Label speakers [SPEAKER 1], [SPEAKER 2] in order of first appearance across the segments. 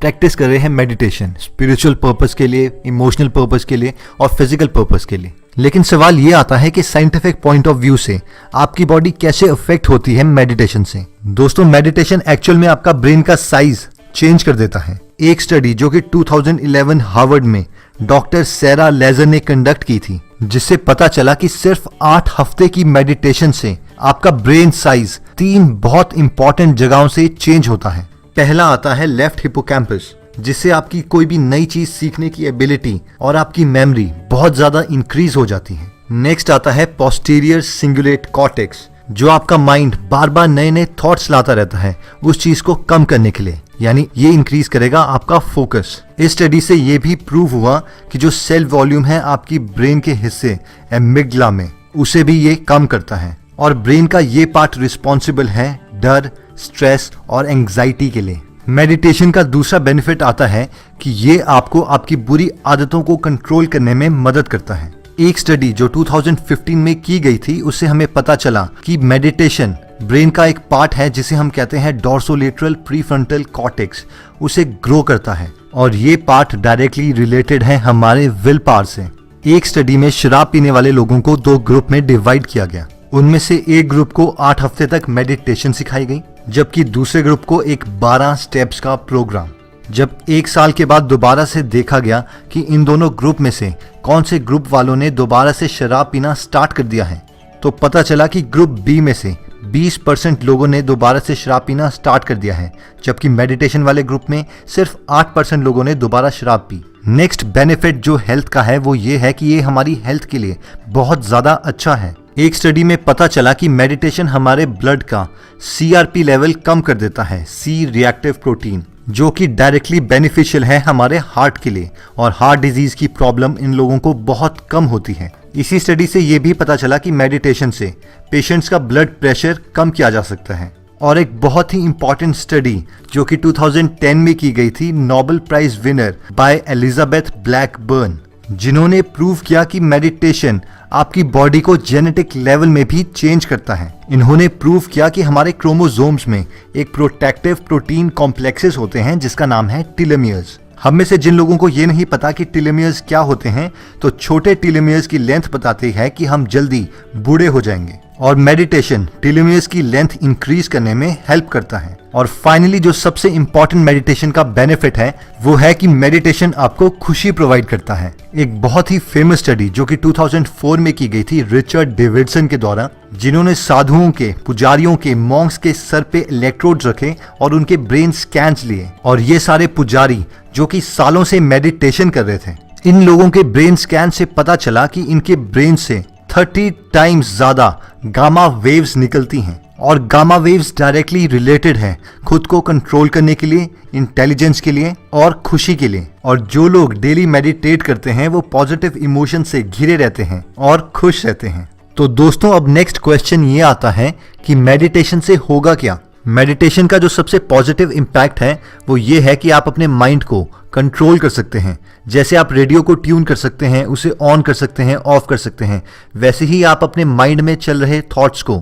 [SPEAKER 1] Practice कर रहे हैं मेडिटेशन, स्पिरिचुअल पर्पस के लिए, इमोशनल पर्पस के लिए और फिजिकल पर्पस के लिए। लेकिन सवाल ये आता है कि साइंटिफिक पॉइंट ऑफ व्यू से आपकी बॉडी कैसे अफेक्ट होती है मेडिटेशन से। दोस्तों, मेडिटेशन एक्चुअल में आपका ब्रेन का साइज चेंज कर देता है। एक स्टडी जो कि 2011 हार्वर्ड में डॉक्टर सैरा लेजर ने कंडक्ट की थी, जिससे पता चला कि सिर्फ 8 हफ्ते की मेडिटेशन से आपका ब्रेन साइज 3 बहुत इंपॉर्टेंट जगहों से चेंज होता है। पहला आता है लेफ्ट हिपोकैम्पस, जिससे आपकी कोई भी नई चीज सीखने की एबिलिटी और आपकी मेमोरी बहुत ज्यादा इंक्रीज हो जाती है। नेक्स्ट आता है पोस्टीरियर सिंगुलेट कॉर्टेक्स, जो आपका माइंड बार बार नए नए थॉट्स लाता रहता है उस चीज को कम करने के लिए, यानी ये इंक्रीज करेगा आपका फोकस। इस स्टडी से ये भी प्रूव हुआ कि जो सेल वॉल्यूम है आपकी ब्रेन के हिस्से एमिग्डला में, उसे भी ये कम करता है। और ब्रेन का ये पार्ट रिस्पॉन्सिबल है डर, स्ट्रेस और एंग्जाइटी के लिए। मेडिटेशन का दूसरा बेनिफिट आता है कि ये आपको आपकी बुरी आदतों को कंट्रोल करने में मदद करता है। एक स्टडी जो 2015 में की गई थी, उससे हमें पता चला कि मेडिटेशन ब्रेन का एक पार्ट है जिसे हम कहते हैं डोर्सोलेटरल प्रीफ्रंटल कॉर्टेक्स, उसे ग्रो करता है और ये पार्ट डायरेक्टली रिलेटेड है हमारे विल पावर से। एक स्टडी में शराब पीने वाले लोगों को 2 ग्रुप में डिवाइड किया गया। उनमें से एक ग्रुप को 8 हफ्ते तक मेडिटेशन सिखाई गई, जबकि दूसरे ग्रुप को एक 12 स्टेप्स का प्रोग्राम। जब 1 साल के बाद दोबारा से देखा गया कि इन दोनों ग्रुप में से कौन से ग्रुप वालों ने दोबारा से शराब पीना स्टार्ट कर दिया है, तो पता चला कि ग्रुप बी में से 20% लोगों ने दोबारा से शराब पीना स्टार्ट कर दिया है, जबकि मेडिटेशन वाले ग्रुप में सिर्फ 8% लोगों ने दोबारा शराब पी। नेक्स्ट बेनिफिट जो हेल्थ का है वो ये है कि ये हमारी हेल्थ के लिए बहुत ज्यादा अच्छा है। एक स्टडी में पता चला कि मेडिटेशन हमारे ब्लड का CRP लेवल कम कर देता है, सी रिएक्टिव प्रोटीन, जो कि डायरेक्टली बेनिफिशियल है हमारे हार्ट के लिए, और हार्ट डिजीज की प्रॉब्लम इन लोगों को बहुत कम होती है। इसी स्टडी से ये भी पता चला कि मेडिटेशन से पेशेंट्स का ब्लड प्रेशर कम किया जा सकता है। और एक बहुत ही इंपॉर्टेंट स्टडी जो कि 2010 में की गई थी, Nobel prize winner by Elizabeth Blackburn, जिन्होंने प्रूव किया कि मेडिटेशन आपकी बॉडी को जेनेटिक लेवल में भी चेंज करता है। इन्होंने प्रूव किया कि हमारे क्रोमोसोम्स में एक प्रोटेक्टिव प्रोटीन कॉम्प्लेक्सेस होते हैं जिसका नाम है टेलोमियर्स। हम में से जिन लोगों को ये नहीं पता कि टेलोमियर्स क्या होते हैं, तो छोटे टेलोमियर्स की लेंथ बताती है कि हम जल्दी बूढ़े हो जाएंगे, और मेडिटेशन टेलोमियर्स की लेंथ इंक्रीज करने में हेल्प करता है। और फाइनली जो सबसे इंपॉर्टेंट मेडिटेशन का बेनिफिट है वो है कि मेडिटेशन आपको खुशी प्रोवाइड करता है। एक बहुत ही फेमस स्टडी जो कि 2004 में की गई थी रिचर्ड डेविडसन के द्वारा, जिन्होंने साधुओं के, पुजारियों के, मॉन्क्स के सर पे इलेक्ट्रोड्स रखे और उनके ब्रेन स्कैन्स लिए, और ये सारे पुजारी जो कि सालों से मेडिटेशन कर रहे थे, इन लोगों के ब्रेन स्कैन से पता चला कि इनके ब्रेन से 30 टाइम्स ज्यादा गामा वेव्स निकलती हैं, और गामा वेव्स डायरेक्टली रिलेटेड है खुद को कंट्रोल करने के लिए, इंटेलिजेंस के लिए और खुशी के लिए। और जो लोग डेली मेडिटेट करते हैं वो पॉजिटिव इमोशन से घिरे रहते हैं और खुश रहते हैं। तो दोस्तों, अब नेक्स्ट क्वेश्चन ये आता है कि मेडिटेशन से होगा क्या। मेडिटेशन का जो सबसे पॉजिटिव इम्पैक्ट है वो ये है कि आप अपने माइंड को कंट्रोल कर सकते हैं। जैसे आप रेडियो को ट्यून कर सकते हैं, उसे ऑन कर सकते हैं, ऑफ कर सकते हैं, वैसे ही आप अपने माइंड में चल रहे थॉट्स को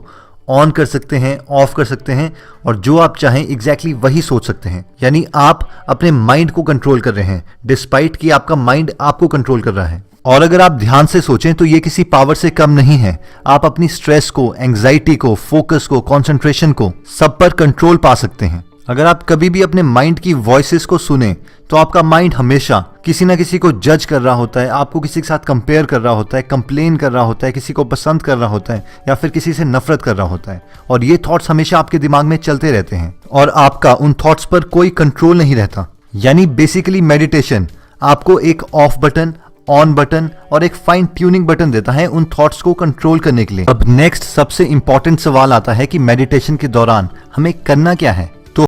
[SPEAKER 1] ऑन कर सकते हैं, ऑफ कर सकते हैं, और जो आप चाहें एग्जैक्टली वही सोच सकते हैं। यानी आप अपने माइंड को कंट्रोल कर रहे हैं डिस्पाइट कि आपका माइंड आपको कंट्रोल कर रहा है। और अगर आप ध्यान से सोचें तो ये किसी पावर से कम नहीं है। आप अपनी स्ट्रेस को, एंग्जाइटी को, फोकस को, कंसंट्रेशन को, सब पर कंट्रोल पा सकते हैं। अगर आप कभी भी अपने माइंड की वॉइसेस को सुने तो आपका माइंड हमेशा किसी ना किसी को जज कर रहा होता है, आपको किसी के साथ कंपेयर कर रहा होता है, कंप्लेन कर रहा होता है, किसी को पसंद कर रहा होता है, या फिर किसी से नफरत कर रहा होता है। और ये थॉट्स हमेशा आपके दिमाग में चलते रहते हैं और आपका उन थॉट्स पर कोई कंट्रोल नहीं रहता। यानी बेसिकली मेडिटेशन आपको एक ऑफ बटन, ऑन बटन और एक फाइन ट्यूनिंग बटन देता है उन थॉट्स को कंट्रोल करने के लिए। अब नेक्स्ट सबसे इंपॉर्टेंट सवाल आता है कि मेडिटेशन के दौरान हमें करना क्या है।